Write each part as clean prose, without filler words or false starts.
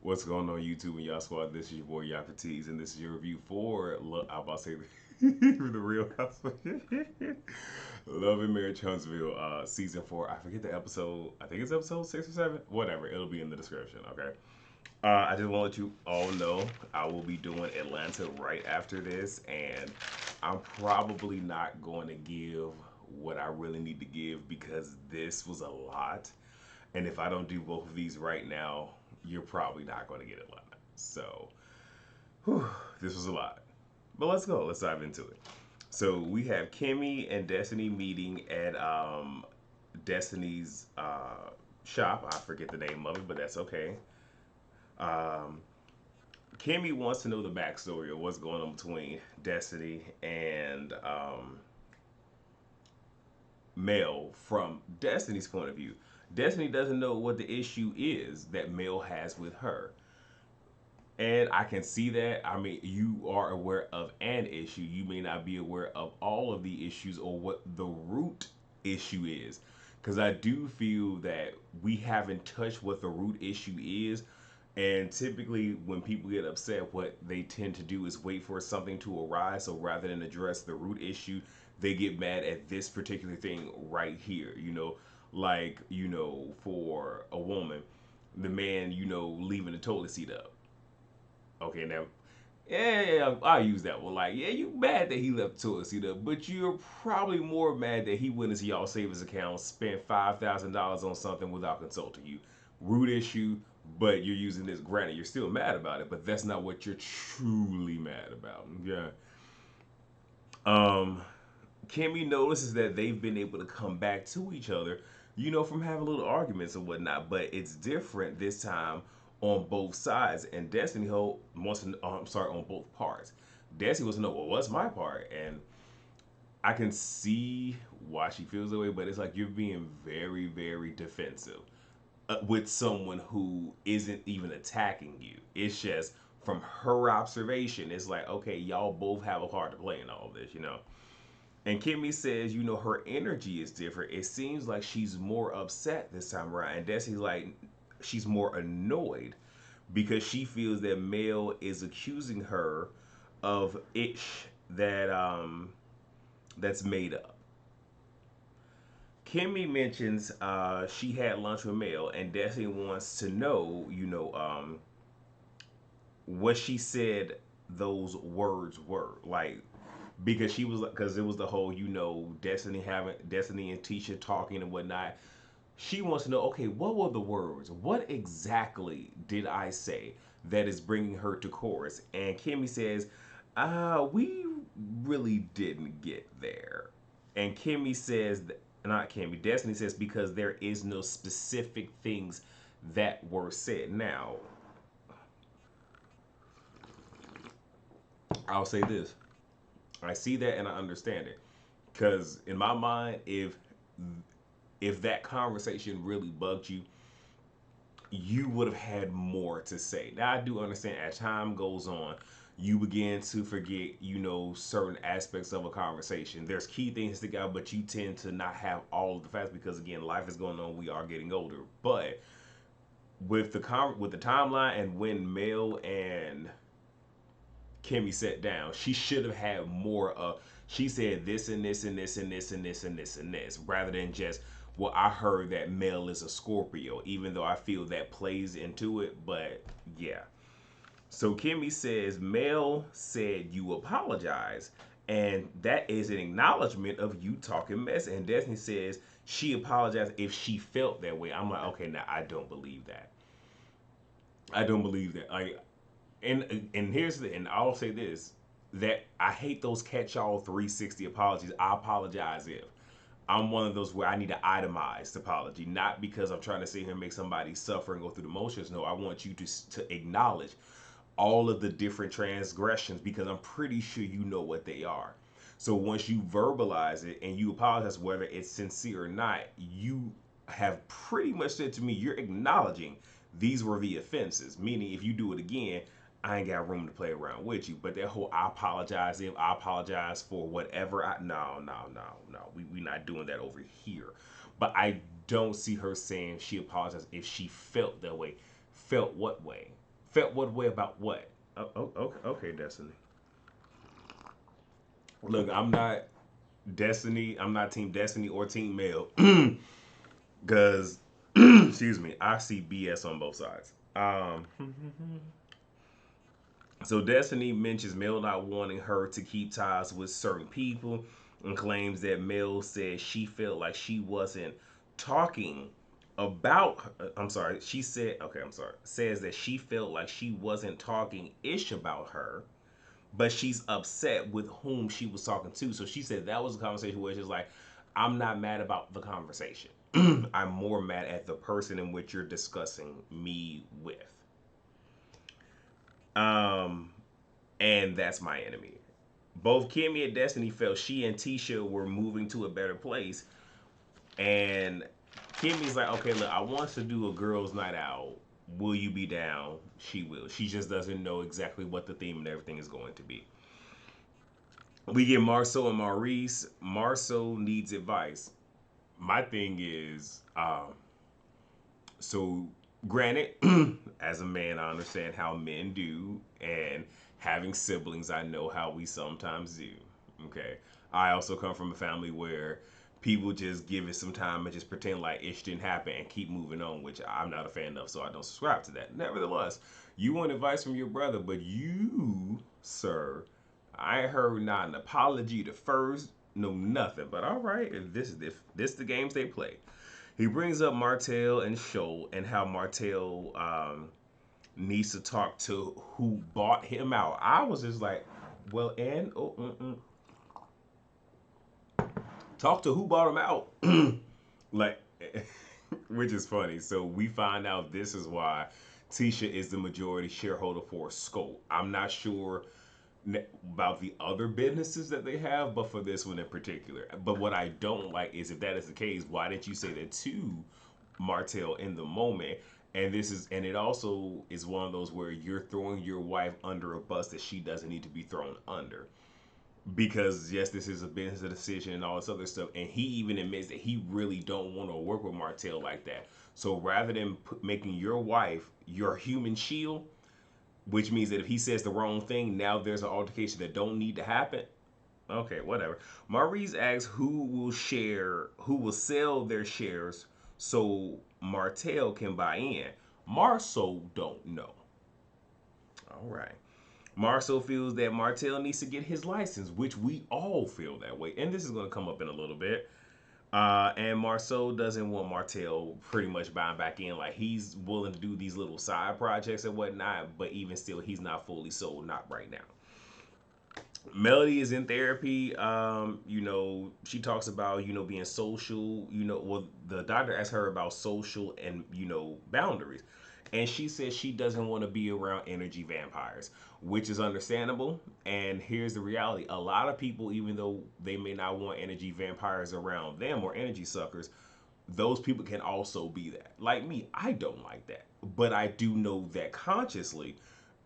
What's going on YouTube and y'all squad? This is your boy Yapatees, and this is your review for I'm about to say the Real Housewives. Love and Marriage Huntsville, season 4. I forget the episode. I think it's episode 6 or 7. Whatever. It'll be in the description. Okay. I just want to let you all know I will be doing Atlanta right after this, and I'm probably not going to give what I really need to give because this was a lot. And if I don't do both of these right now, you're probably not going to get Atlanta. So, whew, this was a lot. But let's go. Let's dive into it. So we have Kimmy and Destiny meeting at Destiny's shop. I forget the name of it, but that's okay. Um, Kimmy wants to know the backstory of what's going on between Destiny and Mel from Destiny's point of view. Destiny doesn't know what the issue is that Mel has with her. And I can see that. I mean, you are aware of an issue. You may not be aware of all of the issues or what the root issue is. Because I do feel that we haven't touched what the root issue is. And typically, when people get upset, what they tend to do is wait for something to arise. So rather than address the root issue, they get mad at this particular thing right here. Like, for a woman, the man, leaving the toilet seat up. Okay, now, yeah, I'll use that one. Like, yeah, you mad that he left the toilet seat up, but you're probably more mad that he went into y'all savings account, spent $5,000 on something without consulting you. Root issue, but you're using this. Granted, you're still mad about it, but that's not what you're truly mad about. Yeah. Um, Kimmy notices that they've been able to come back to each other, from having little arguments and whatnot, but it's different this time on both sides. And Destiny Hope wants to, I'm sorry, on both parts. Destiny wants to know, well, what's my part? And I can see why she feels that way, but it's like you're being very, very defensive with someone who isn't even attacking you. It's just from her observation, it's like, okay, y'all both have a part to play in all this. And Kimmy says, her energy is different. It seems like she's more upset this time around. And Destiny's like, she's more annoyed because she feels that Mel is accusing her of ish that's made up. Kimmy mentions she had lunch with Mel, and Destiny wants to know, what she said those words were like, because she was, because it was the whole, Destiny and Tisha talking and whatnot. She wants to know, okay, what were the words? What exactly did I say that is bringing her to chorus? And Kimmy says, we really didn't get there. And Kimmy says, not Kimmy, Destiny says, because there is no specific things that were said. Now, I'll say this. I see that and I understand it. Because in my mind, if that conversation really bugged you, you would have had more to say. Now I do understand as time goes on, you begin to forget, certain aspects of a conversation. There's key things to stick out, but you tend to not have all of the facts because again, life is going on. We are getting older. But with the timeline and when Mel and Kimmy sat down, she should have had more of. She said this and this and this and this and this and this and this, rather than just, well, I heard that Mel is a Scorpio, even though I feel that plays into it. But yeah. So Kimmy says, Mel said you apologize, and that is an acknowledgement of you talking mess. And Destiny says she apologized if she felt that way. I'm like, okay, now I don't believe that. I don't believe that. And I'll say this, that I hate those catch-all 360 apologies. I apologize if I'm one of those where I need an itemized apology, not because I'm trying to sit here and make somebody suffer and go through the motions. No, I want you to acknowledge all of the different transgressions because I'm pretty sure you know what they are. So once you verbalize it and you apologize, whether it's sincere or not, you have pretty much said to me, you're acknowledging these were the offenses. Meaning, if you do it again, I ain't got room to play around with you. But that whole I apologize if I apologize for whatever no. We not doing that over here. But I don't see her saying she apologized if she felt that way. Felt what way? Felt what way about what? Okay, Destiny. Look, I'm not Destiny. I'm not Team Destiny or Team Male. Because, excuse me, I see BS on both sides. So Destiny mentions Mel not wanting her to keep ties with certain people and claims that Mel said she felt like she wasn't talking about. I'm sorry. She said, okay, I'm sorry. Says that she felt like she wasn't talking ish about her, but she's upset with whom she was talking to. So she said that was a conversation where she's like, I'm not mad about the conversation. I'm more mad at the person in which you're discussing me with. Um, and that's my enemy. Both Kimmy and Destiny felt she and Tisha were moving to a better place, and Kimmy's like, okay, look, I want to do a girls' night out. Will you be down? She will. She just doesn't know exactly what the theme and everything is going to be. We get Marceau and Maurice. Marceau needs advice. My thing is, so granted, as a man, I understand how men do, and having siblings, I know how we sometimes do. Okay, I also come from a family where people just give it some time and just pretend like it didn't happen and keep moving on, which I'm not a fan of, so I don't subscribe to that. Nevertheless, you want advice from your brother, but you, sir, I ain't heard not an apology to first, no nothing. But all right, if this the games they play. He brings up Martell and Shoal and how Martell needs to talk to who bought him out. I was just like, well, and talk to who bought him out. Like, which is funny. So we find out this is why Tisha is the majority shareholder for Scope. I'm not sure about the other businesses that they have, but for this one in particular. But what I don't like is if that is the case, why didn't you say that to Martell in the moment? And it also is one of those where you're throwing your wife under a bus that she doesn't need to be thrown under. Because yes, this is a business decision and all this other stuff, and he even admits that he really don't want to work with Martell like that. So rather than making your wife your human shield, which means that if he says the wrong thing, now there's an altercation that don't need to happen. Okay, whatever. Maurice asks who will sell their shares so Martell can buy in. Marceau don't know. All right. Marceau feels that Martell needs to get his license, which we all feel that way. And this is going to come up in a little bit. And Marceau doesn't want Martell pretty much buying back in. Like, he's willing to do these little side projects and whatnot, but even still, he's not fully sold, not right now. Melody is in therapy. She talks about, being social. Well, the doctor asked her about social and, boundaries. And she says she doesn't want to be around energy vampires, which is understandable. And here's the reality: a lot of people, even though they may not want energy vampires around them or energy suckers, those people can also be that. Like me, I don't like that. But I do know that consciously,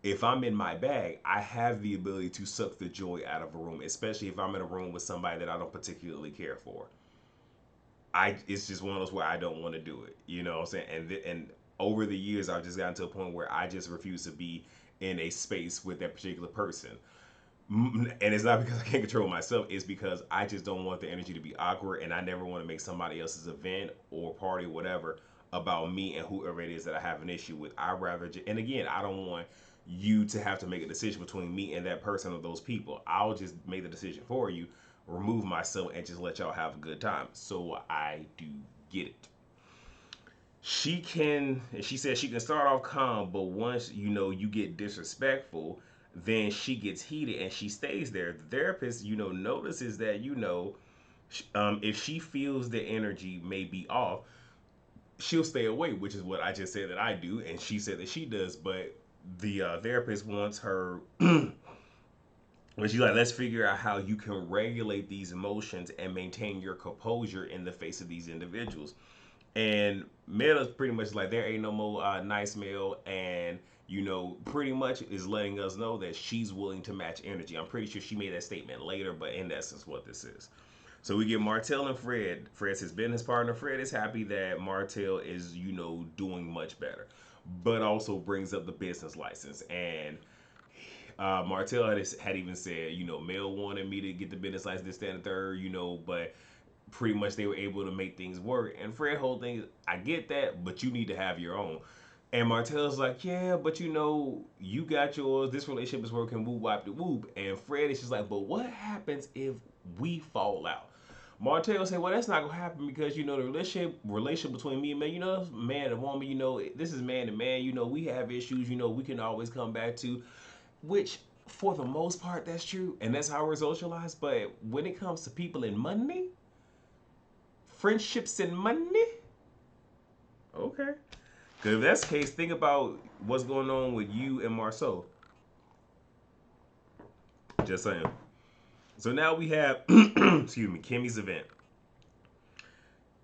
if I'm in my bag, I have the ability to suck the joy out of a room, especially if I'm in a room with somebody that I don't particularly care for. It's just one of those where I don't want to do it. You know what I'm saying? And over the years, I've just gotten to a point where I just refuse to be in a space with that particular person. And it's not because I can't control myself. It's because I just don't want the energy to be awkward, and I never want to make somebody else's event or party or whatever about me and whoever it is that I have an issue with. I rather and again, I don't want you to have to make a decision between me and that person or those people. I'll just make the decision for you, remove myself, and just let y'all have a good time. So I do get it. She says she can start off calm, but once you get disrespectful, then she gets heated and she stays there. The therapist, notices that, if she feels the energy may be off, she'll stay away, which is what I just said that I do, and she said that she does. But the therapist wants her. When she's like, let's figure out how you can regulate these emotions and maintain your composure in the face of these individuals. And Meta's pretty much like, there ain't no more nice male, and pretty much is letting us know that she's willing to match energy. I'm pretty sure she made that statement later, but in essence, what this is. So we get Martell and Fred. Fred's his business partner. Fred is happy that Martell is, doing much better. but also brings up the business license. And Martell had even said, Mel wanted me to get the business license, this, that, and the third, but pretty much they were able to make things work. And Fred whole thing, I get that, but you need to have your own. And Martell's like, yeah, but you got yours. This relationship is working. Whoop, wop, de whoop. And Fred is just like, but what happens if we fall out? Martell said, well, that's not gonna happen because the relation between me and man, man and woman, this is man and man. We have issues. We can always come back to, which for the most part that's true, and that's how we're socialized. But when it comes to people and money, friendships and money, okay. Because if that's the case, think about what's going on with you and Marceau. Just saying. So now we have, excuse me, Kimmy's event.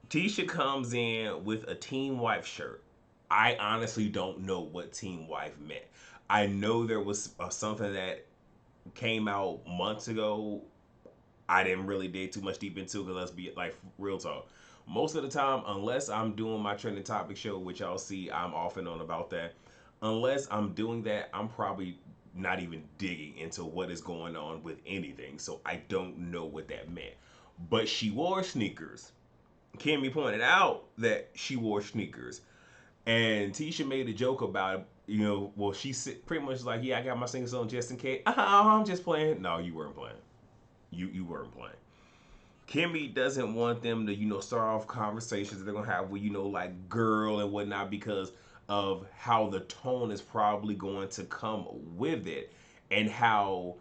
Tisha comes in with a Team Wife shirt. I honestly don't know what Team Wife meant. I know there was something that came out months ago. I didn't really dig too much deep into it because let's be like real talk. Most of the time, unless I'm doing my trending topic show, which y'all see I'm off and on about that, unless I'm doing that, I'm probably not even digging into what is going on with anything. So I don't know what that meant. But she wore sneakers. Kimmy pointed out that she wore sneakers. And Tisha made a joke about it. Well, she pretty much like, yeah, I got my sneakers on just in case. I'm just playing. No, you weren't playing. You weren't playing. Kimmy doesn't want them to, start off conversations that they're gonna have with, like girl and whatnot because of how the tone is probably going to come with it and how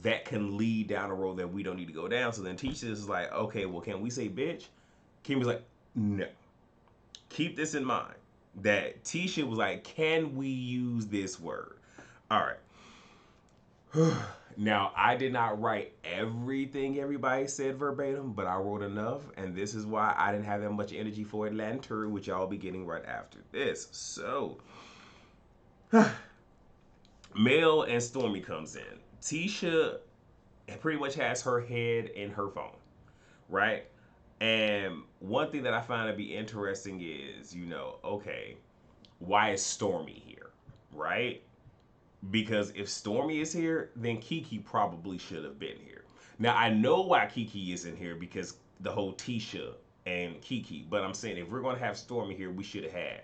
that can lead down a road that we don't need to go down. So then Tisha's like, okay, well, can we say bitch? Kimmy's like, no. Keep this in mind that Tisha was like, can we use this word? All right. Now, I did not write everything everybody said verbatim, but I wrote enough, and this is why I didn't have that much energy for Atlanta, which y'all be getting right after this. So, Mel and Stormy comes in. Tisha pretty much has her head in her phone, right? And one thing that I find to be interesting is, okay, why is Stormy here, right? Because if Stormy is here, then Kiki probably should have been here. Now I know why Kiki isn't here because the whole Tisha and Kiki. But I'm saying if we're gonna have Stormy here, we should have had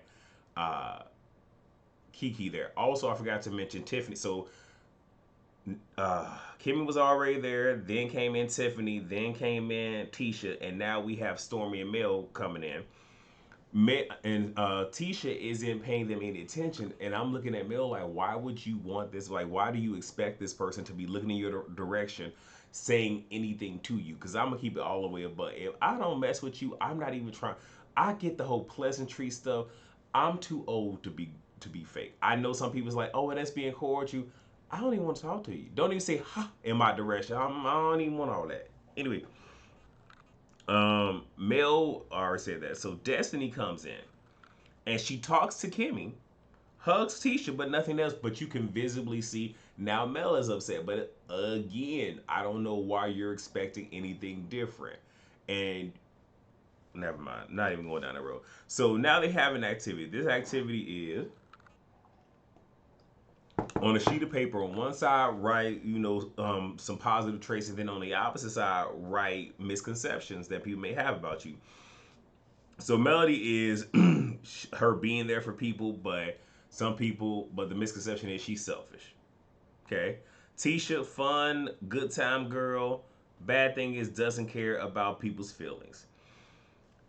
Kiki there. Also, I forgot to mention Tiffany. So Kimmy was already there. Then came in Tiffany. Then came in Tisha, and now we have Stormy and Mel coming in. And Tisha isn't paying them any attention, and I'm looking at Mel like, why would you want this? Like, why do you expect this person to be looking in your direction, saying anything to you? Because I'm gonna keep it all the way above. If I don't mess with you, I'm not even trying. I get the whole pleasantry stuff. I'm too old to be fake. I know some people's like, oh, well, that's being cordial. I don't even want to talk to you. Don't even say ha in my direction. I don't even want all that. Anyway, Mel already said that. So Destiny comes in and she talks to Kimmy, hugs Tisha, but nothing else. But you can visibly see now Mel is upset. But again, I don't know why you're expecting anything different. And never mind, not even going down the road. So now they have an activity. This activity is on a sheet of paper. On one side, write some positive traits, and then on the opposite side, write misconceptions that people may have about you. So Melody is her being there for people, but the misconception is she's selfish. Okay. Tisha, fun, good time girl. Bad thing is doesn't care about people's feelings.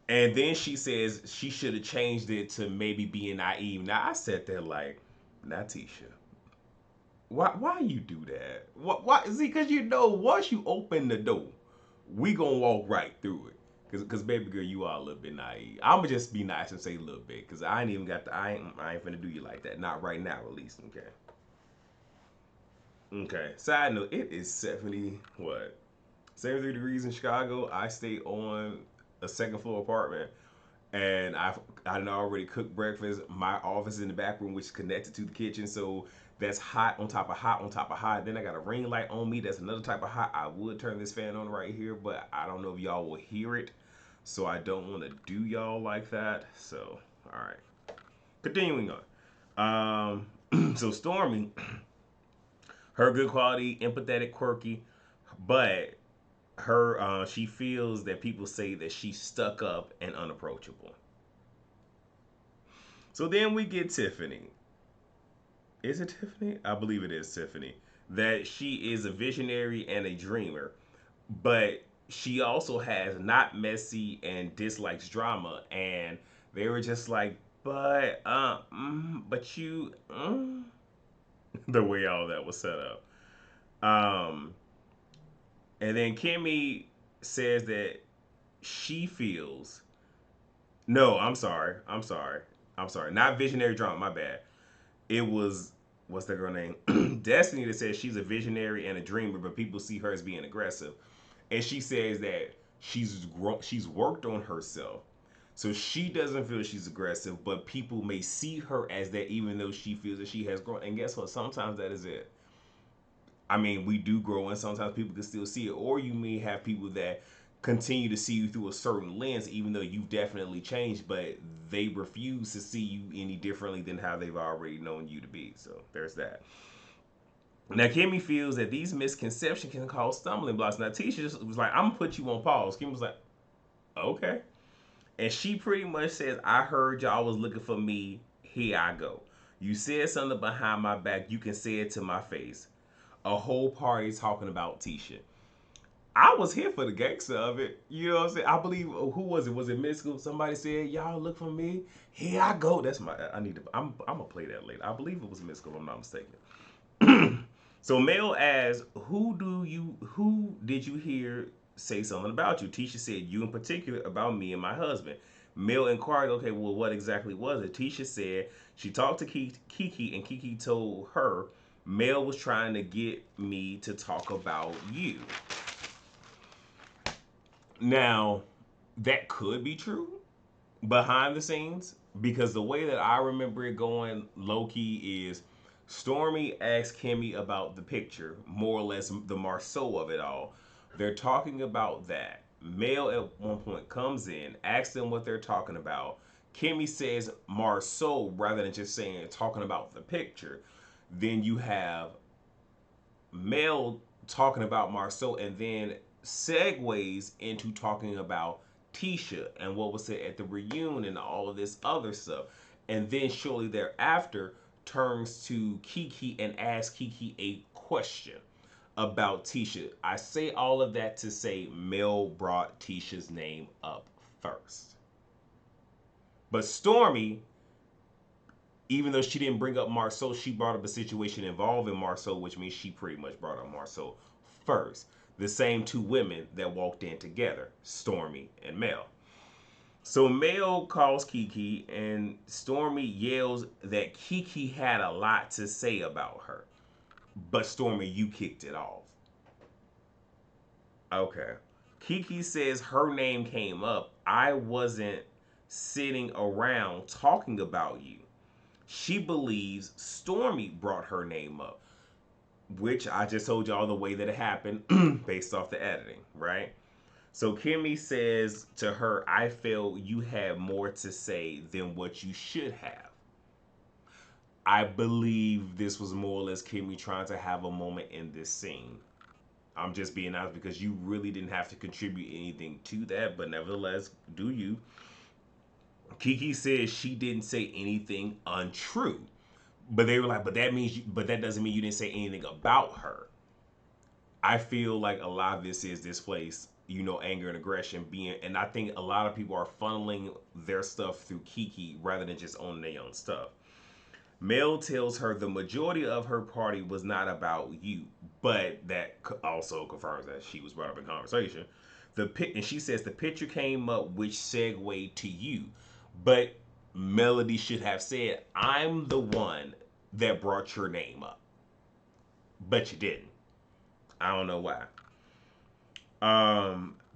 And then she says she should have changed it to maybe being naive. Now I said that like, not Tisha. Why you do that? Why? See, because once you open the door, we gonna walk right through it. Cause baby girl, you are a little bit naive. I'ma just be nice and say a little bit, cause I ain't even got I ain't finna do you like that. Not right now, at least. Okay. Okay. Side note: it is 73 degrees in Chicago. I stay on a second floor apartment, and I already cooked breakfast. My office is in the back room, which is connected to the kitchen, so that's hot on top of hot on top of hot. Then I got a ring light on me. That's another type of hot. I would turn this fan on right here, but I don't know if y'all will hear it, so I don't want to do y'all like that. So, all right, continuing on. Um, so Stormy, her good quality, empathetic, quirky, but her she feels that people say that she's stuck up and unapproachable. So then we get Tiffany. Is it Tiffany? I believe it is Tiffany. That she is a visionary and a dreamer, but she also has not messy and dislikes drama. And they were just like, but you, the way all that was set up. Um, and then Kimmy says that she feels. No, I'm sorry. I'm sorry. I'm sorry. Not visionary drama. My bad. It was what's the girl name? Destiny that says she's a visionary and a dreamer, but people see her as being aggressive. And she says that she's worked on herself. So she doesn't feel she's aggressive, but people may see her as that even though she feels that she has grown. And guess what? Sometimes that is it. I mean, we do grow, and sometimes people can still see it. Or you may have people that continue to see you through a certain lens, even though you've definitely changed, but they refuse to see you any differently than how they've already known you to be. So there's that. Now, Kimmy feels that these misconceptions can cause stumbling blocks. Now, Tisha just was like, I'm gonna put you on pause. Kimmy was like, okay. And she pretty much says, I heard y'all was looking for me. Here I go. You said something behind my back. You can say it to my face. A whole party talking about Tisha. I was here for the gangster of it. You know what I'm saying? I believe who was it? Was it Mystical? Somebody said, "Y'all look for me. Here I go." That's my. I need to. I'm gonna play that later. I believe it was Mystical. If I'm not mistaken. So Mel asks, Who did you hear say something about you?" Tisha said, "You in particular about me and my husband." Mel inquired, "Okay, well, what exactly was it?" Tisha said she talked to Kiki, and Kiki told her Mel was trying to get me to talk about you. Now, that could be true behind the scenes because the way that I remember it going low key is Stormy asked Kimmy about the picture, more or less the Marceau of it all. They're talking about that. Mel at one point comes in, asks them what they're talking about. Kimmy says Marceau rather than just saying talking about the picture. Then you have Mel talking about Marceau and then segues into talking about Tisha and what was said at the reunion and all of this other stuff. And then shortly thereafter turns to Kiki and asks Kiki a question about Tisha. I say all of that to say Mel brought Tisha's name up first. But Stormy, even though she didn't bring up Marceau, she brought up a situation involving Marceau, which means she pretty much brought up Marceau first. The same two women that walked in together, Stormy and Mel. So Mel calls Kiki, and Stormy yells that Kiki had a lot to say about her. But Stormy, you kicked it off. Okay. Kiki says her name came up. I wasn't sitting around talking about you. She believes Stormy brought her name up, which I just told y'all the way that it happened based off the editing, right? So Kimmy says to her, I felt you had more to say than what you should have. I believe this was more or less Kimmy trying to have a moment in this scene. I'm just being honest because you really didn't have to contribute anything to that, but nevertheless, do you? Kiki says she didn't say anything untrue. But they were like, but that doesn't mean you didn't say anything about her. I feel like a lot of this is displaced, anger and aggression being, and I think a lot of people are funneling their stuff through Kiki rather than just owning their own stuff. Mel tells her the majority of her party was not about you, but that also confirms that she was brought up in conversation. And she says the picture came up, which segued to you, but Melody should have said, "I'm the one that brought your name up," but you didn't. I don't know why.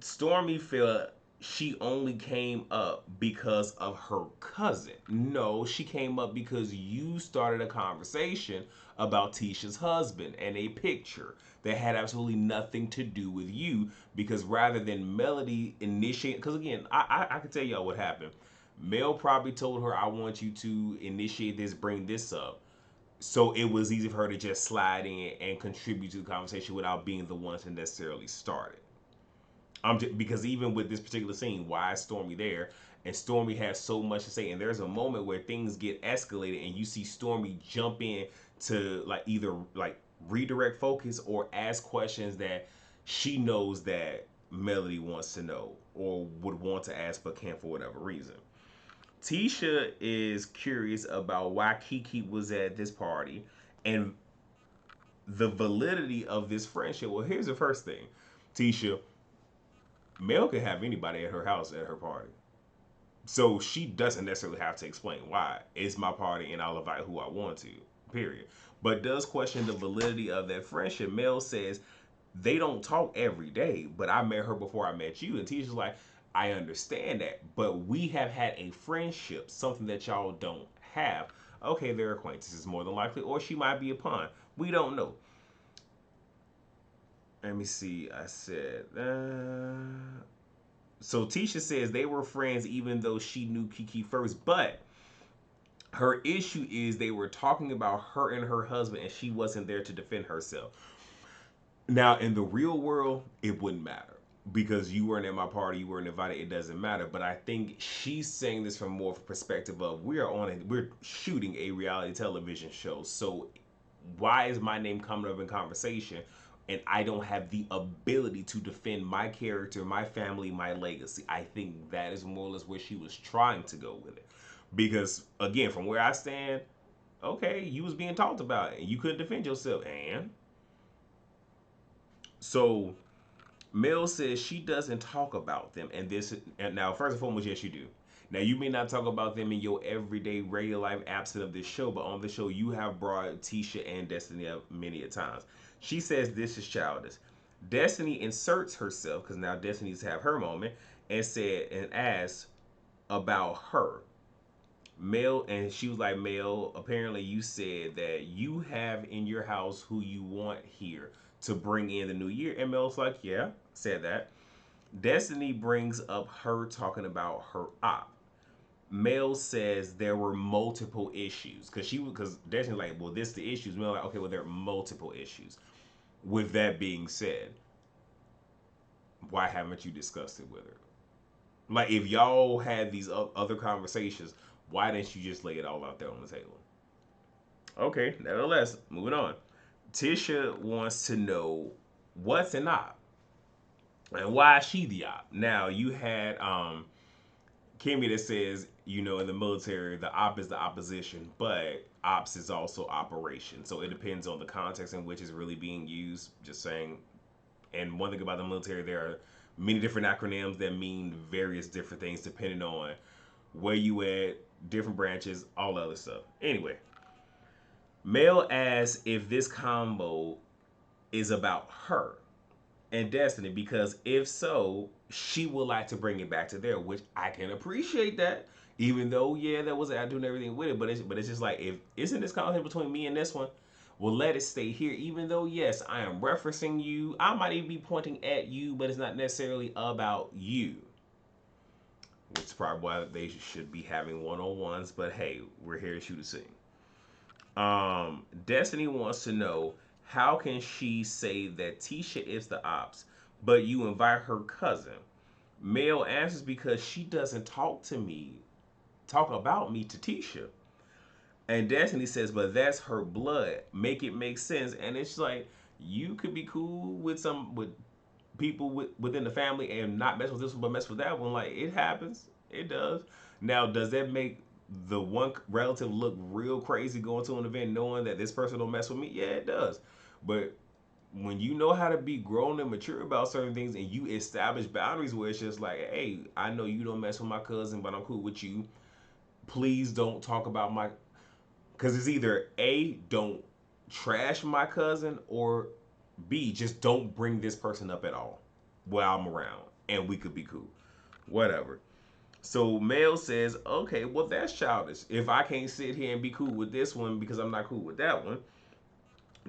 Stormy felt she only came up because of her cousin. No, she came up because you started a conversation about Tisha's husband and a picture that had absolutely nothing to do with you. Because rather than Melody initiate, because again, I can tell y'all what happened. Mel probably told her, I want you to initiate this, bring this up. So it was easy for her to just slide in and contribute to the conversation without being the one to necessarily start it. Because even with this particular scene, why is Stormy there? And Stormy has so much to say. And there's a moment where things get escalated, and you see Stormy jump in to like either like redirect focus or ask questions that she knows that Melody wants to know or would want to ask but can't for whatever reason. Tisha is curious about why Kiki was at this party and the validity of this friendship. Well, here's the first thing, Tisha. Mel can have anybody at her house at her party. So she doesn't necessarily have to explain why. It's my party and I'll invite who I want to. Period. But does question the validity of that friendship. Mel says they don't talk every day, but I met her before I met you. And Tisha's like, I understand that, but we have had a friendship, something that y'all don't have. Okay, they're acquaintances more than likely, or she might be a pawn. We don't know. Let me see. I said, so Tisha says they were friends even though she knew Kiki first, but her issue is they were talking about her and her husband and she wasn't there to defend herself. Now, in the real world, it wouldn't matter because you weren't at my party, you weren't invited, it doesn't matter. But I think she's saying this from more of a perspective of we're shooting a reality television show. So why is my name coming up in conversation and I don't have the ability to defend my character, my family, my legacy? I think that is more or less where she was trying to go with it. Because again, from where I stand, okay, you was being talked about and you couldn't defend yourself. And so Mel says she doesn't talk about them, and now first and foremost, yes, you do. Now you may not talk about them in your everyday regular life absent of this show, but on the show you have brought Tisha and Destiny up many a times. She says this is childish. Destiny inserts herself because now Destiny's have her moment and said and asked about her. Mel and she was like, Mel, apparently you said that you have in your house who you want here to bring in the new year. And Mel's like, yeah, said that. Destiny brings up her talking about her op. Mel says there were multiple issues because Destiny's like, well, this the issues. Mel like, okay, well, there are multiple issues. With that being said, why haven't you discussed it with her? Like, if y'all had these other conversations, why didn't you just lay it all out there on the table? Okay, nevertheless, moving on. Tisha wants to know what's an op and why is she the op. Now you had Kimmy that says, in the military, the op is the opposition, but ops is also operation. So it depends on the context in which it's really being used. Just saying. And one thing about the military, there are many different acronyms that mean various different things depending on where you at, different branches, all other stuff. Anyway, Mel asks if this combo is about her and Destiny because if so, she would like to bring it back to there, which I can appreciate that. Even though, yeah, that was I doing everything with it, but it's just like if isn't this conversation between me and this one, well, let it stay here. Even though, yes, I am referencing you, I might even be pointing at you, but it's not necessarily about you. Which is probably why they should be having one-on-ones. But hey, we're here to shoot a scene. Destiny wants to know how can she say that Tisha is the ops, but you invite her cousin? Mel answers because she doesn't talk about me to Tisha. And Destiny says, but that's her blood. Make it make sense. And it's like you could be cool with people within the family and not mess with this one, but mess with that one. Like it happens. It does. Now, does that make the one relative look real crazy going to an event knowing that this person don't mess with me? Yeah, it does. But when you know how to be grown and mature about certain things and you establish boundaries where it's just like, hey, I know you don't mess with my cousin, but I'm cool with you. Please don't talk about my, because it's either A, don't trash my cousin, or B, just don't bring this person up at all while I'm around and we could be cool. Whatever. So Mel says, okay, well, that's childish. If I can't sit here and be cool with this one because I'm not cool with that one.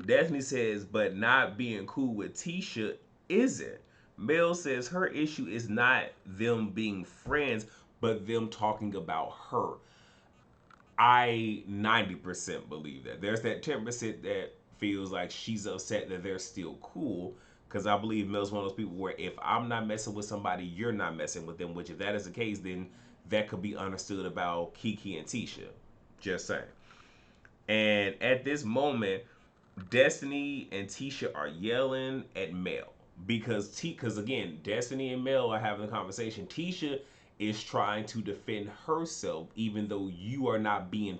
Destiny says, but not being cool with Tisha isn't. Mel says her issue is not them being friends, but them talking about her. I 90% believe that. There's that 10% that feels like she's upset that they're still cool. Because I believe Mel's one of those people where if I'm not messing with somebody, you're not messing with them. Which, if that is the case, then that could be understood about Kiki and Tisha. Just saying. And at this moment, Destiny and Tisha are yelling at Mel because again, Destiny and Mel are having a conversation. Tisha is trying to defend herself, even though you are not being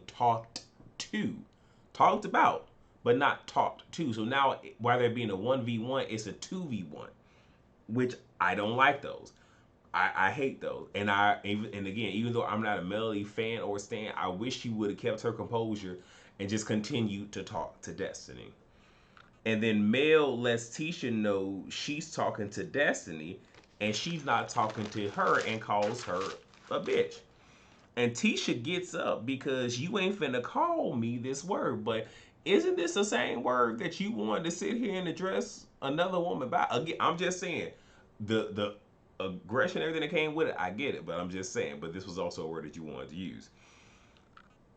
to, talked about, but not talked to. So now, while there being a 1v1, it's a 2v1, which I don't like those. I hate those, and again, even though I'm not a Melody fan or stan, I wish she would have kept her composure and just continued to talk to Destiny. And then Mel lets Tisha know she's talking to Destiny and she's not talking to her and calls her a bitch. And Tisha gets up because you ain't finna call me this word. But isn't this the same word that you wanted to sit here and address another woman by? Again, I'm just saying the aggression, everything that came with it, I get it, but I'm just saying. But this was also a word that you wanted to use.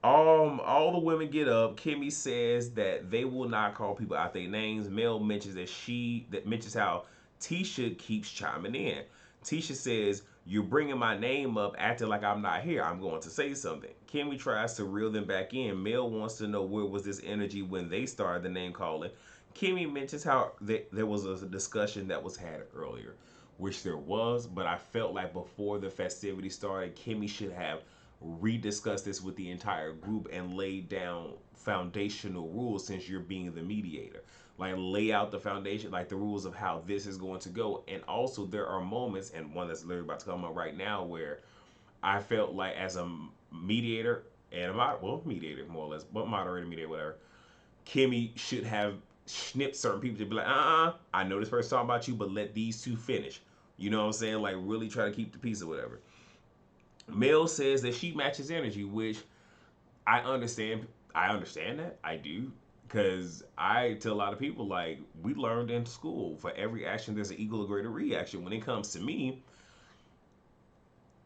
All the women get up. Kimmy says that they will not call people out their names. Mel mentions that mentions how Tisha keeps chiming in. Tisha says, "You're bringing my name up, acting like I'm not here. I'm going to say something." Kimmy tries to reel them back in. Mel wants to know where was this energy when they started the name calling. Kimmy mentions how there was a discussion that was had earlier, which there was, but I felt like before the festivity started, Kimmy should have rediscuss this with the entire group and lay down foundational rules since you're being the mediator. Like lay out the foundation, like the rules of how this is going to go. And also there are moments, and one that's literally about to come up right now, where I felt like as a mediator and mediator more or less, but moderator, mediator, whatever, Kimmy should have snipped certain people to be like, I know this person talking about you, but let these two finish. You know what I'm saying? Like really try to keep the peace or whatever. Mel says that she matches energy, which I understand. I understand that. I do. Because I tell a lot of people, like, we learned in school for every action, there's an equal or greater reaction. When it comes to me,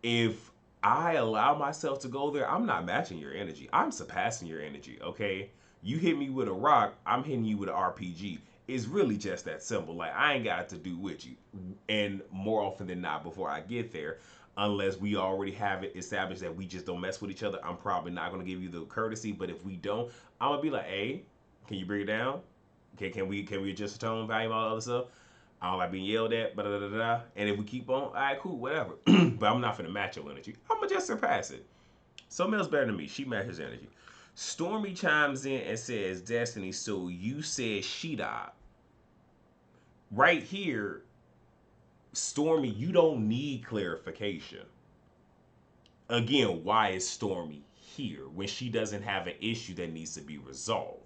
if I allow myself to go there, I'm not matching your energy. I'm surpassing your energy, okay? You hit me with a rock, I'm hitting you with an RPG. It's really just that simple. Like, I ain't got to do with you. And more often than not, before I get there, unless we already have it established that we just don't mess with each other, I'm probably not going to give you the courtesy. But if we don't, I'm going to be like, hey, can you bring it down? Can we adjust the tone, volume, all that other stuff? I don't like being yelled at, da da da da. And if we keep on, all right, cool, whatever. But I'm not gonna match your energy. I'm gonna just surpass it. Someone else better than me. She matches energy. Stormy chimes in and says, "Destiny, so you said she died." Right here, Stormy, you don't need clarification. Again, why is Stormy here when she doesn't have an issue that needs to be resolved?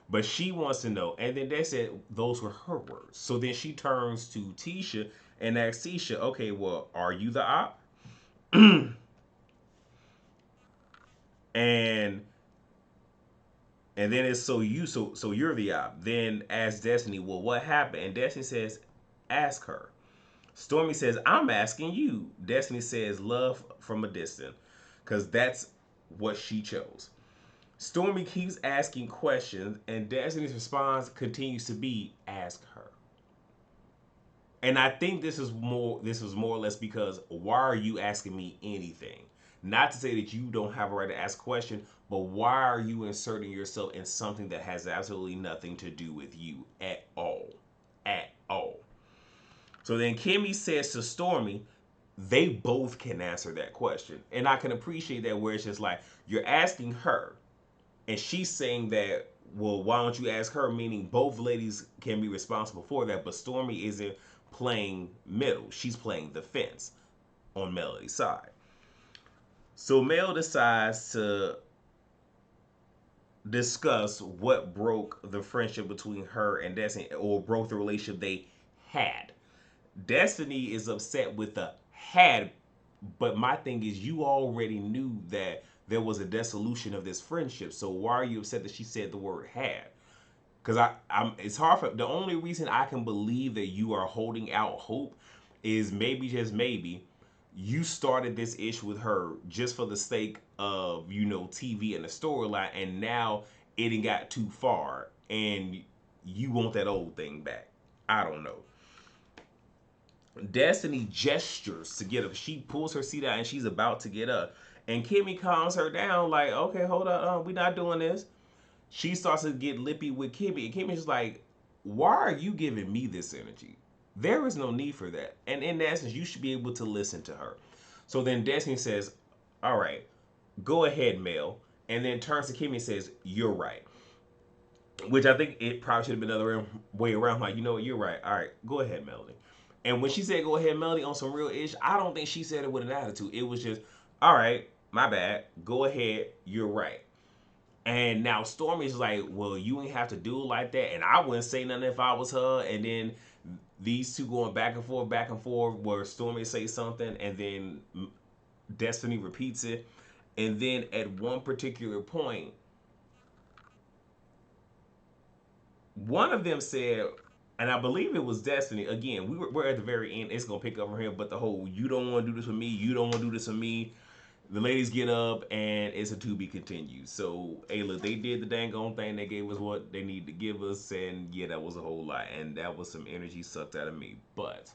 But she wants to know. And then they said those were her words. So then she turns to Tisha and asks Tisha, okay, well, are you the op? and and then it's so you're the op. Then asks Destiny, well, what happened? And Destiny says, ask her. Stormy says, I'm asking you. Destiny says, love from a distance. Because that's what she chose. Stormy keeps asking questions, and Destiny's response continues to be, ask her. And I think this was more or less because why are you asking me anything? Not to say that you don't have a right to ask a question, but why are you inserting yourself in something that has absolutely nothing to do with you at all? At all. So then Kimmy says to Stormy, they both can answer that question. And I can appreciate that where it's just like you're asking her and she's saying that, well, why don't you ask her? Meaning both ladies can be responsible for that, but Stormy isn't playing middle. She's playing the fence on Melody's side. So Mel decides to discuss what broke the friendship between her and Destiny, or broke the relationship they had. Destiny is upset with the had, but my thing is, you already knew that there was a dissolution of this friendship. So why are you upset that she said the word had? Because it's hard for the only reason I can believe that you are holding out hope is maybe just maybe you started this ish with her just for the sake of, TV and the storyline, and now it ain't got too far, and you want that old thing back. I don't know. Destiny gestures to get up. She pulls her seat out and she's about to get up. And Kimmy calms her down, like, okay, hold up, we're not doing this. She starts to get lippy with Kimmy, and Kimmy's like, why are you giving me this energy? There is no need for that. And in essence, you should be able to listen to her. So then Destiny says, all right, go ahead, Mel. And then turns to Kimmy and says, you're right. Which I think it probably should have been the other way around. Like, you know what, you're right. All right, go ahead, Melody. And when she said go ahead, Melody, on some real ish, I don't think she said it with an attitude. It was just, all right, my bad. Go ahead, you're right. And now Stormy's like, well, you ain't have to do it like that. And I wouldn't say nothing if I was her. And then these two going back and forth, where Stormy says something and then Destiny repeats it. And then at one particular point, one of them said, and I believe it was Destiny. Again, we're at the very end. It's gonna pick up from here, but the whole "you don't want to do this with me, you don't want to do this with me." The ladies get up, and it's a to be continued. So, hey, look, they did the dang on thing. They gave us what they need to give us, and yeah, that was a whole lot, and that was some energy sucked out of me. But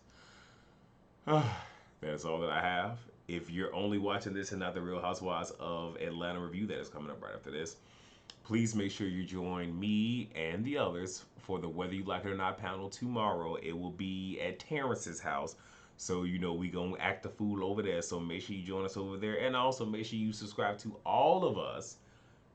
that's all that I have. If you're only watching this and not the Real Housewives of Atlanta review that is coming up right after this, please make sure you join me and the others for the Whether You Like It or Not panel tomorrow. It will be at Terrence's house. So, we going to act the fool over there. So, make sure you join us over there. And also, make sure you subscribe to all of us.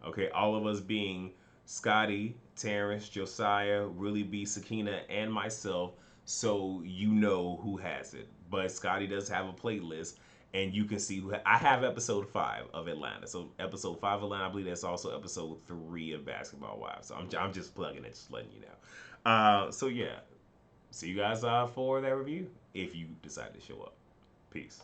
Okay, all of us being Scotty, Terrence, Josiah, Really B, Sakina, and myself. So, you know who has it. But Scotty does have a playlist, and you can see I have episode 5 of Atlanta. So episode 5 of Atlanta, I believe that's also episode 3 of Basketball Wives. So I'm just plugging it, just letting you know. So yeah, see you guys for that review if you decide to show up. Peace.